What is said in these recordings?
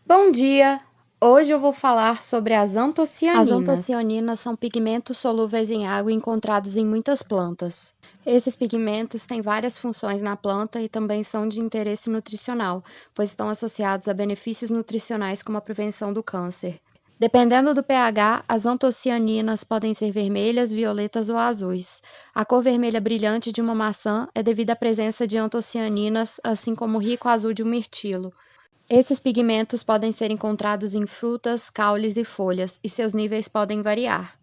Bom dia! Hoje eu vou falar sobre as As antocianinas. antocianinas são pigmentos solúveis em água encontrados em muitas plantas. Esses pigmentos têm várias funções na planta e também são de interesse nutricional, pois estão associados a benefícios nutricionais como a prevenção do câncer. Dependendo do pH, as antocianinas podem ser vermelhas, violetas ou azuis. A cor vermelha brilhante de uma maçã é devido à presença de antocianinas, assim como o rico azul de um mirtilo. Esses pigmentos podem ser encontrados em frutas, caules e folhas, e seus níveis podem variar.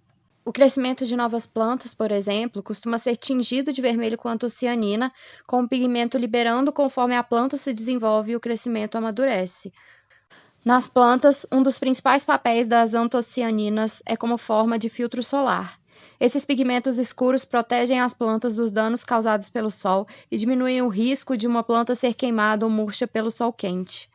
O crescimento de novas plantas, por exemplo, costuma ser tingido de vermelho com antocianina, com o pigmento liberando conforme a planta se desenvolve e o crescimento amadurece. Nas plantas, um dos principais papéis das antocianinas é como forma de filtro solar. Esses pigmentos escuros protegem as plantas dos danos causados pelo sol e diminuem o risco de uma planta ser queimada ou murcha pelo sol quente.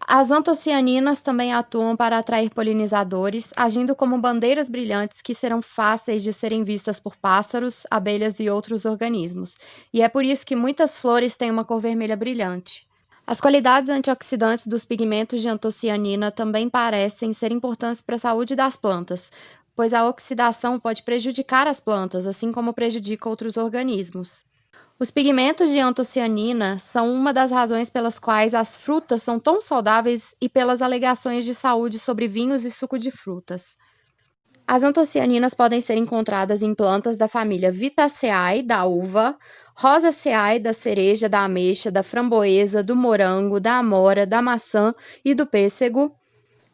As antocianinas também atuam para atrair polinizadores, agindo como bandeiras brilhantes que serão fáceis de serem vistas por pássaros, abelhas e outros organismos, e é por isso que muitas flores têm uma cor vermelha brilhante. As qualidades antioxidantes dos pigmentos de antocianina também parecem ser importantes para a saúde das plantas, pois a oxidação pode prejudicar as plantas, assim como prejudica outros organismos. Os pigmentos de antocianina são uma das razões pelas quais as frutas são tão saudáveis e pelas alegações de saúde sobre vinhos e suco de frutas. As antocianinas podem ser encontradas em plantas da família Vitaceae, da uva, Rosaceae, da cereja, da ameixa, da framboesa, do morango, da amora, da maçã e do pêssego,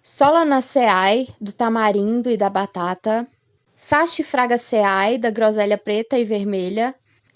Solanaceae, do tamarindo e da batata, Saxifragaceae, da groselha preta e vermelha,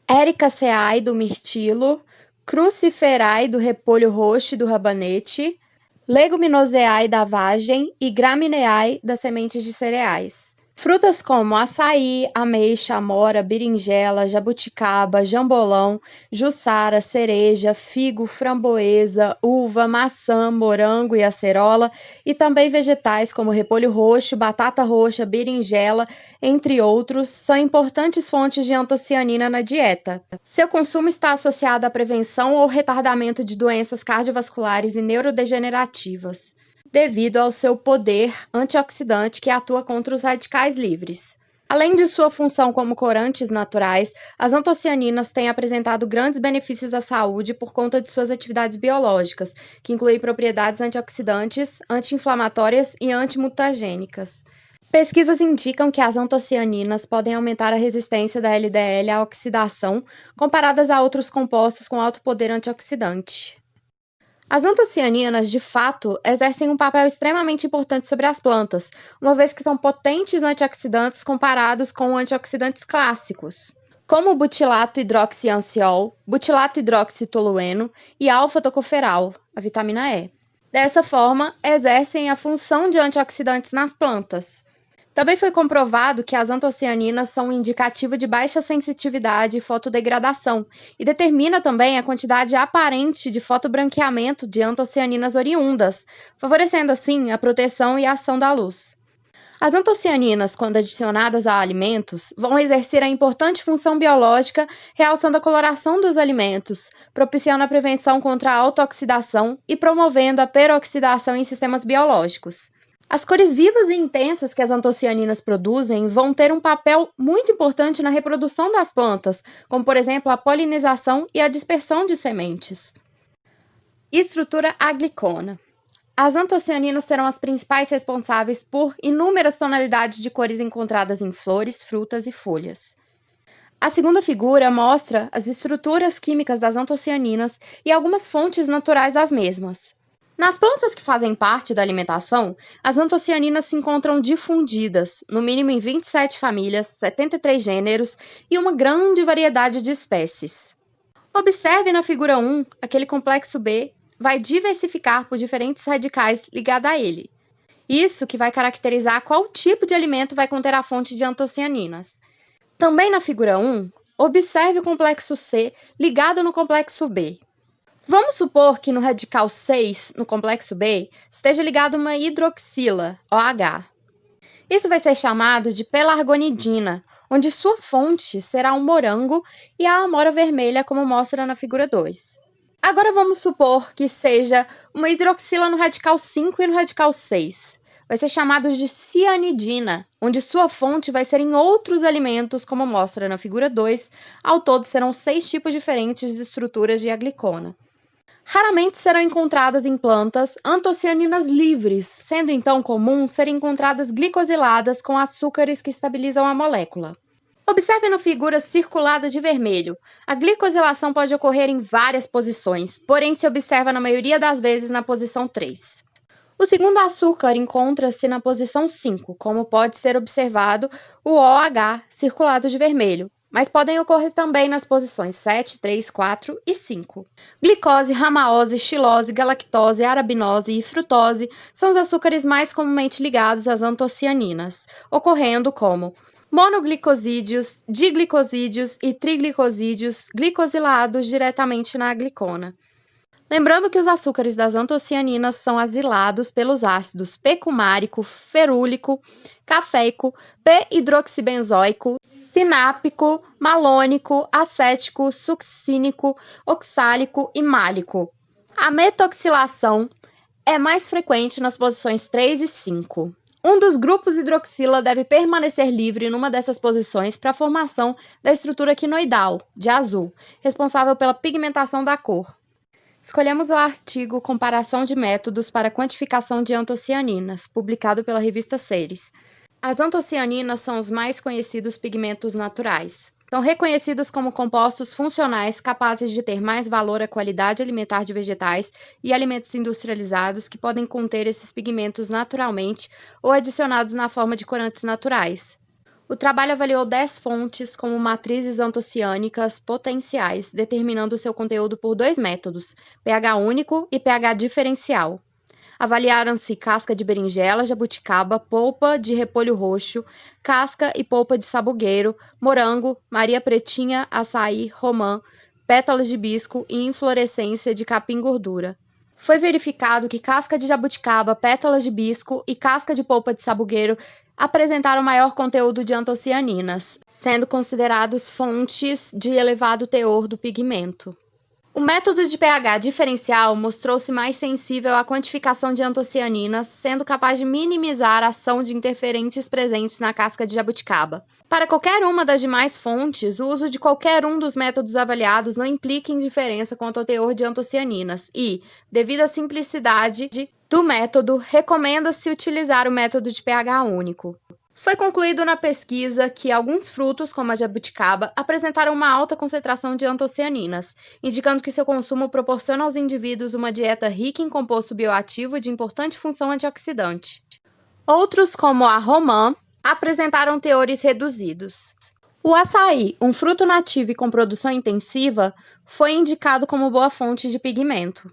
Ericaceae, do mirtilo, Cruciferae, do repolho roxo e do rabanete, Leguminosae, da vagem e Gramineae, das sementes de cereais. Frutas como açaí, ameixa, amora, berinjela, jabuticaba, jambolão, jussara, cereja, figo, framboesa, uva, maçã, morango e acerola, e também vegetais como repolho roxo, batata roxa, berinjela, entre outros, são importantes fontes de antocianina na dieta. Seu consumo está associado à prevenção ou retardamento de doenças cardiovasculares e neurodegenerativas, devido ao seu poder antioxidante que atua contra os radicais livres. Além de sua função como corantes naturais, as antocianinas têm apresentado grandes benefícios à saúde por conta de suas atividades biológicas, que incluem propriedades antioxidantes, anti-inflamatórias e antimutagênicas. Pesquisas indicam que as antocianinas podem aumentar a resistência da LDL à oxidação, comparadas a outros compostos com alto poder antioxidante. As antocianinas, de fato, exercem um papel extremamente importante sobre as plantas, uma vez que são potentes antioxidantes comparados com antioxidantes clássicos, como o butilato hidroxianciol, butilato hidroxitolueno e alfa-tocoferol, a vitamina E. Dessa forma, exercem a função de antioxidantes nas plantas. Também foi comprovado que as antocianinas são um indicativo de baixa sensitividade e fotodegradação, e determina também a quantidade aparente de fotobranqueamento de antocianinas oriundas, favorecendo assim a proteção e a ação da luz. As antocianinas, quando adicionadas a alimentos, vão exercer a importante função biológica, realçando a coloração dos alimentos, propiciando a prevenção contra a autooxidação e promovendo a peroxidação em sistemas biológicos. As cores vivas e intensas que as antocianinas produzem vão ter um papel muito importante na reprodução das plantas, como por exemplo a polinização e a dispersão de sementes. Estrutura aglicona. As antocianinas serão as principais responsáveis por inúmeras tonalidades de cores encontradas em flores, frutas e folhas. A segunda figura mostra as estruturas químicas das antocianinas e algumas fontes naturais das mesmas. Nas plantas que fazem parte da alimentação, as antocianinas se encontram difundidas, no mínimo em 27 famílias, 73 gêneros e uma grande variedade de espécies. Observe na figura 1, aquele complexo B vai diversificar por diferentes radicais ligados a ele. Isso que vai caracterizar qual tipo de alimento vai conter a fonte de antocianinas. Também na figura 1, observe o complexo C ligado no complexo B. Vamos supor que no radical 6, no complexo B, esteja ligado uma hidroxila, OH. Isso vai ser chamado de pelargonidina, onde sua fonte será um morango e a amora vermelha, como mostra na figura 2. Agora vamos supor que seja uma hidroxila no radical 5 e no radical 6. Vai ser chamado de cianidina, onde sua fonte vai ser em outros alimentos, como mostra na figura 2. Ao todo, serão 6 tipos diferentes de estruturas de aglicona. Raramente serão encontradas em plantas antocianinas livres, sendo então comum serem encontradas glicosiladas com açúcares que estabilizam a molécula. Observe na figura circulada de vermelho. A glicosilação pode ocorrer em várias posições, porém se observa na maioria das vezes na posição 3. O segundo açúcar encontra-se na posição 5, como pode ser observado o OH circulado de vermelho, mas podem ocorrer também nas posições 7, 3, 4 e 5. Glicose, ramaose, xilose, galactose, arabinose e frutose são os açúcares mais comumente ligados às antocianinas, ocorrendo como monoglicosídeos, diglicosídeos e triglicosídeos glicosilados diretamente na glicona. Lembrando que os açúcares das antocianinas são asilados pelos ácidos p-cumárico, ferúlico, cafeico, p-hidroxibenzoico, sinápico, malônico, acético, succínico, oxálico e málico. A metoxilação é mais frequente nas posições 3 e 5. Um dos grupos hidroxila deve permanecer livre numa dessas posições para a formação da estrutura quinoidal, de azul, responsável pela pigmentação da cor. Escolhemos o artigo Comparação de métodos para quantificação de antocianinas, publicado pela revista Ceres. As antocianinas são os mais conhecidos pigmentos naturais. São reconhecidos como compostos funcionais capazes de ter mais valor à qualidade alimentar de vegetais e alimentos industrializados que podem conter esses pigmentos naturalmente ou adicionados na forma de corantes naturais. O trabalho avaliou 10 fontes como matrizes antociânicas potenciais, determinando seu conteúdo por 2 métodos, pH único e pH diferencial. Avaliaram-se casca de berinjela, jabuticaba, polpa de repolho roxo, casca e polpa de sabugueiro, morango, maria pretinha, açaí, romã, pétalas de hibisco e inflorescência de capim-gordura. Foi verificado que casca de jabuticaba, pétalas de hibisco e casca de polpa de sabugueiro apresentaram maior conteúdo de antocianinas, sendo considerados fontes de elevado teor do pigmento. O método de pH diferencial mostrou-se mais sensível à quantificação de antocianinas, sendo capaz de minimizar a ação de interferentes presentes na casca de jabuticaba. Para qualquer uma das demais fontes, o uso de qualquer um dos métodos avaliados não implica indiferença quanto ao teor de antocianinas e, devido à simplicidade do método, recomenda-se utilizar o método de pH único. Foi concluído na pesquisa que alguns frutos, como a jabuticaba, apresentaram uma alta concentração de antocianinas, indicando que seu consumo proporciona aos indivíduos uma dieta rica em composto bioativo de importante função antioxidante. Outros, como a romã, apresentaram teores reduzidos. O açaí, um fruto nativo e com produção intensiva, foi indicado como boa fonte de pigmento.